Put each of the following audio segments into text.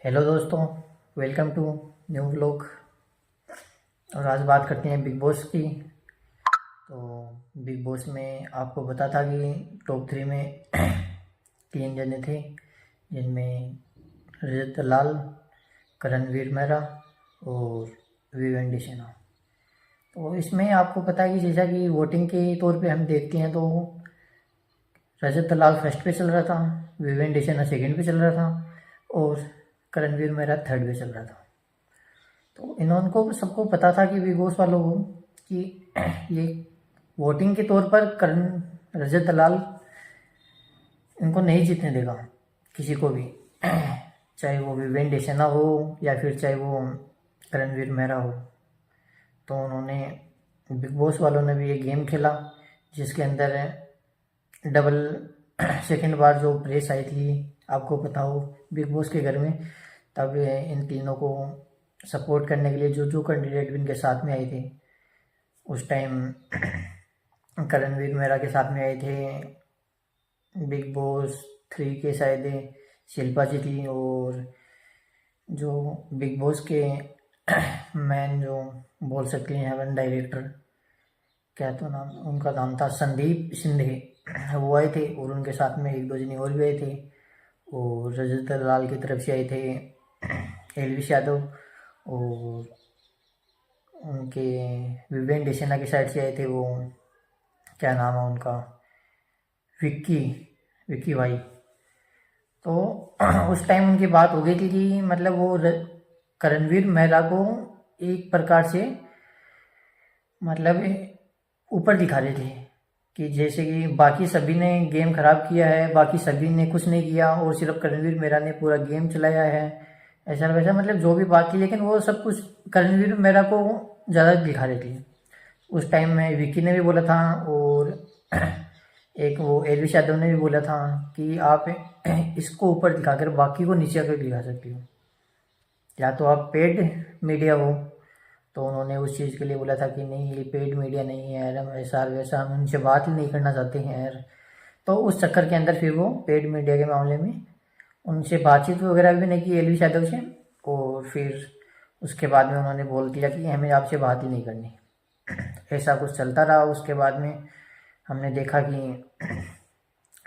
Hello दोस्तों, welcome to new vlog. और आज बात करते हैं बिग बॉस की। तो बिग बॉस में आपको पता था कि टॉप 3 में 3 जने थे, जिनमें रजत दलाल, करणवीर मेहरा और विवेन सेना। तो इसमें आपको पता है कि जैसा कि वोटिंग के तौर पे हम देखते हैं तो रजत दलाल फर्स्ट पे चल रहा था, विवेन सेना सेकंड पे चल रहा था और करणवीर मेहरा थर्ड पे चल रहा था। तो इन्होंने को सबको पता था कि बिग बॉस वालों को कि ये वोटिंग के तौर पर करण रजत दलाल इनको नहीं जीतने देगा किसी को भी, चाहे वो विवेन डेसेना हो या फिर चाहे वो करणवीर मेहरा हो। तो उन्होंने बिग बॉस वालों ने भी ये गेम खेला जिसके अंदर डबल सेकंड बार जो प्रेस आई थी, आपको पता हो बिग बॉस के घर में, तब इन तीनों को सपोर्ट करने के लिए जो जो कैंडिडेट भी इनके साथ में आए थे उस टाइम करणवीर मेहरा के साथ में आए थे बिग बॉस 3 के शायद शिल्पा जी थी, और जो बिग बॉस के मैन जो बोल सकते हैं हेवन डायरेक्टर, क्या तो नाम उनका नाम था, संदीप सिंधे, वो आए थे। और उनके साथ में एक दो जने और भी आए थे। और रजत दलाल की तरफ से आए थे एलविश यादव, और उनके विवेन डेसेना की साइड से आए थे, वो क्या नाम है उनका, विक्की विक्की भाई। तो उस टाइम उनकी बात हो गई थी कि मतलब वो करणवीर मेहरा को एक प्रकार से मतलब ऊपर दिखा रहे थे कि जैसे कि बाकी सभी ने गेम खराब किया है, बाकी सभी ने कुछ नहीं किया और सिर्फ करणवीर मेहरा ने पूरा गेम चलाया है, ऐसा वैसा मतलब जो भी बात थी। लेकिन वो सब कुछ करणवीर मेहरा को ज़्यादा दिखा रहे थे। उस टाइम में विकी ने भी बोला था और एक वो एलविश यादव ने भी बोला था कि आप इसको ऊपर दिखाकर बाकी को नीचे आकर दिखा सकते हो, या तो आप पेड मीडिया हो। तो उन्होंने उस चीज़ के लिए बोला था कि नहीं, ये पेड मीडिया नहीं है यार, हम ऐसा वैसा हम उनसे बात ही नहीं करना चाहते हैं यार। तो उस चक्कर के अंदर फिर वो पेड मीडिया के मामले में उनसे बातचीत वगैरह भी नहीं की एलविश यादव से। और फिर उसके बाद में उन्होंने बोल दिया कि हमें आपसे बात ही नहीं करनी। ऐसा कुछ चलता रहा। उसके बाद में हमने देखा कि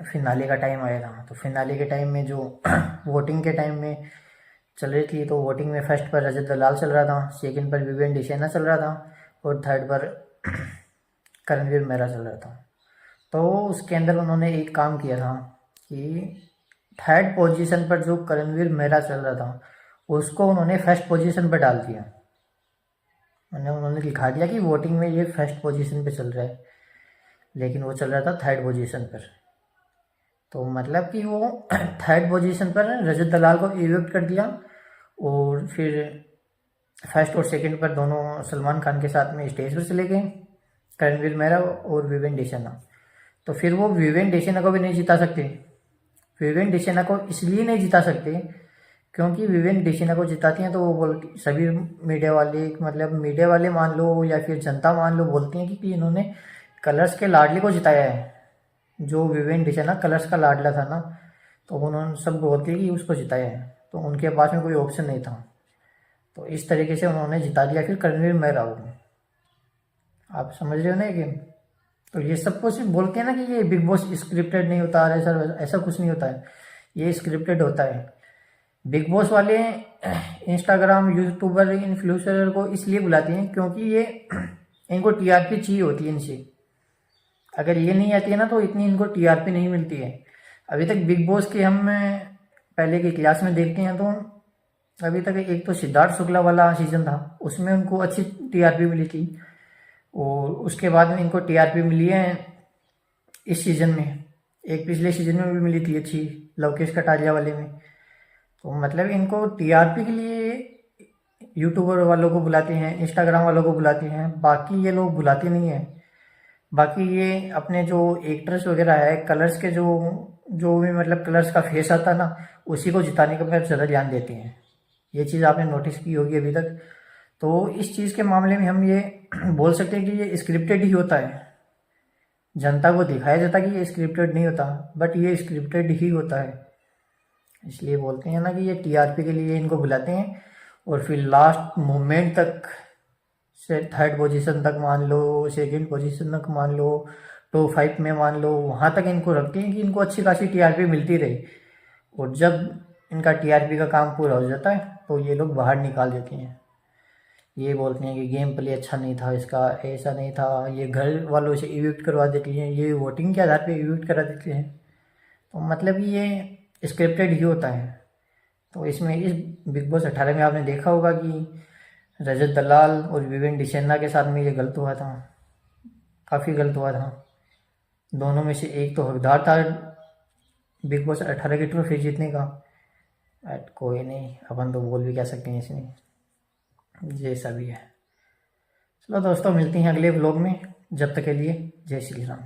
फिनाले का टाइम आया था। तो फिनाले के टाइम में जो वोटिंग के टाइम में चल रही थी, तो वोटिंग में फर्स्ट पर रजत दलाल चल रहा था, सेकंड पर विवेन डेसेना चल रहा था और थर्ड पर करणवीर मेहरा चल रहा था। तो उसके अंदर उन्होंने एक काम किया था कि थर्ड पोजीशन पर जो करणवीर मेहरा चल रहा था उसको उन्होंने फर्स्ट पोजीशन पर डाल दिया। उन्होंने दिखा दिया कि वोटिंग में ये फर्स्ट पोजीशन पे चल रहा है, लेकिन वो चल रहा था थर्ड पोजीशन पर। तो मतलब कि वो थर्ड पोजीशन पर रजत दलाल को इविक्ट कर दिया। और फिर फर्स्ट और सेकंड पर दोनों सलमान खान के साथ में स्टेज पर चले गए, करणवीर मेहरा और विवेन डेसेना। तो फिर वो विवेन डेसेना को भी नहीं जिता सकते। विवेन डेसेना को इसलिए नहीं जिता सकते क्योंकि विवेन डेसेना को जिताती हैं तो वो बोलती, सभी मीडिया वाले मतलब मीडिया वाले मान लो या फिर जनता मान लो, बोलती हैं कि इन्होंने कलर्स के लाडले को जिताया है। जो विवेन डेसेना कलर्स का लाडला था ना, तो उन्होंने सब बोलते हैं कि उसको जिताया है, तो उनके पास में कोई ऑप्शन नहीं था। तो इस तरीके से उन्होंने जिता दिया फिर करणवीर मेहरा को। आप समझ रहे हो ना गेम। तो ये सब कुछ बोलते हैं ना कि ये बिग बॉस स्क्रिप्टेड नहीं होता, ऐसा ऐसा कुछ नहीं होता है, ये स्क्रिप्टेड होता है। बिग बॉस वाले इंस्टाग्राम यूट्यूबर इन्फ्लुएंसर को इसलिए बुलाते हैं क्योंकि ये इनको टीआरपी चाहिए होती है इनसे। अगर ये नहीं आती है ना तो इतनी इनको टीआरपी नहीं मिलती है। अभी तक बिग बॉस के हम पहले की क्लास में देखते हैं तो अभी तक एक तो सिद्धार्थ शुक्ला वाला सीजन था, उसमें उनको अच्छी टीआरपी मिली थी। और उसके बाद में इनको टीआरपी मिली है इस सीजन में, एक पिछले सीजन में भी मिली थी अच्छी, लवकेश कटारिया वाले में। तो मतलब इनको टीआरपी के लिए यूट्यूबर वालों को बुलाते हैं, इंस्टाग्राम वालों को बुलाते हैं, बाकी ये लोग बुलाते नहीं हैं। बाकी ये अपने जो एक्ट्रेस वगैरह है, कलर्स के जो जो भी मतलब कलर्स का फेस आता है ना, उसी को जिताने का पर ज़्यादा ध्यान देते हैं। ये चीज़ आपने नोटिस की होगी अभी तक। तो इस चीज़ के मामले में हम ये बोल सकते हैं कि ये स्क्रिप्टेड ही होता है। जनता को दिखाया जाता है कि ये स्क्रिप्टेड नहीं होता, बट ये स्क्रिप्टेड ही होता है। इसलिए बोलते हैं ना कि ये टीआरपी के लिए इनको बुलाते हैं, और फिर लास्ट मोमेंट तक से थर्ड पोजीशन तक मान लो, सेकंड पोजीशन तक मान लो, टॉप 5 में मान लो, वहाँ तक इनको रखते हैं कि इनको अच्छी खासी टीआरपी मिलती रहे। और जब इनका टीआरपी का काम पूरा हो जाता है तो ये लोग बाहर निकाल देते हैं। ये बोलते हैं कि गेम प्ले अच्छा नहीं था इसका, ऐसा नहीं था, ये घर वालों से इविक्ट करवा देते हैं, ये वोटिंग के आधार पे इविक्ट करा देते हैं। तो मतलब ये स्क्रिप्टेड ही होता है। तो इसमें इस बिग बॉस 18 में आपने देखा होगा कि रजत दलाल और विवेन डिसेन्ना के साथ में ये गलत हुआ था, काफ़ी गलत हुआ था। दोनों में से एक तो हकदार था बिग बॉस 18 की ट्रॉफी जीतने का, बट कोई नहीं, अपन तो बोल भी क्या सकते हैं इसमें, जैसा भी है। चलो दोस्तों, मिलते हैं अगले व्लॉग में, जब तक के लिए जय श्री राम।